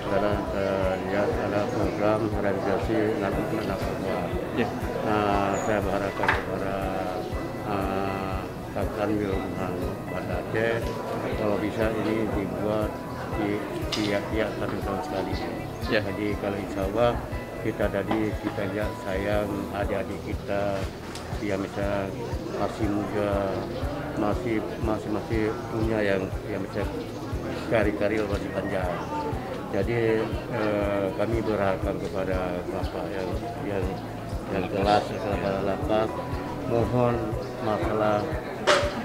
Karena ya ada program rehabilitasi anak-anak narkoba. Saya berharapkan kepada Kanwil Banda Aceh kalau bisa ini dibuat di tiap 1 tahun sekali. Jadi kalau insya Allah kita lihat sayang adik-adik kita yang misalnya masih muda, masih punya yang bisa karir masih panjang. Jadi kami berharap kepada Bapak yang kelas kepala lapas, mohon masalah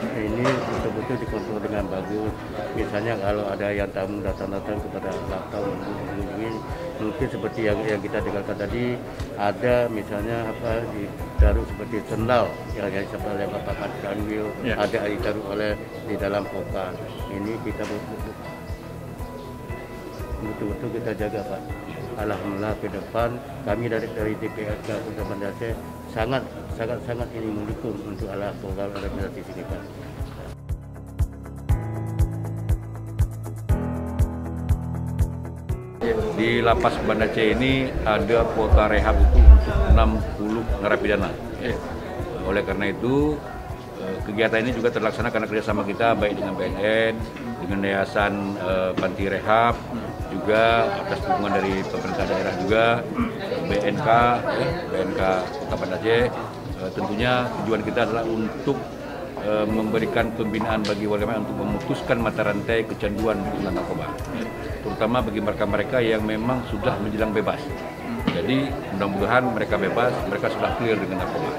ini betul-betul dikontrol dengan bagus. Misalnya kalau ada yang tamu datang kepada lapas mengunjungi, mungkin seperti yang kita dengarkan tadi, ada misalnya ditaruh seperti sendal yang disampaikan oleh Bapak Kanwil, ada ditaruh di dalam koper. Ini kita betul-betul kita jaga, Pak. Alhamdulillah ke depan kami dari DPRK Kota Banda Aceh sangat ini mendukung untuk program rehabilitasi sini, Pak. Di Lapas Banda Aceh ini ada kuota rehab itu untuk 60 narapidana. Oleh karena itu kegiatan ini juga terlaksana karena kerjasama kita baik dengan BNN, dengan Yayasan Panti Rehab, juga atas dukungan dari pemerintah daerah juga, BNK Kota Banda Aceh. Tentunya tujuan kita adalah untuk memberikan pembinaan bagi warga masyarakat untuk memutuskan mata rantai kecanduan dengan narkoba, terutama bagi mereka yang memang sudah menjelang bebas. Jadi mudah-mudahan mereka bebas, mereka sudah clear dengan narkoba.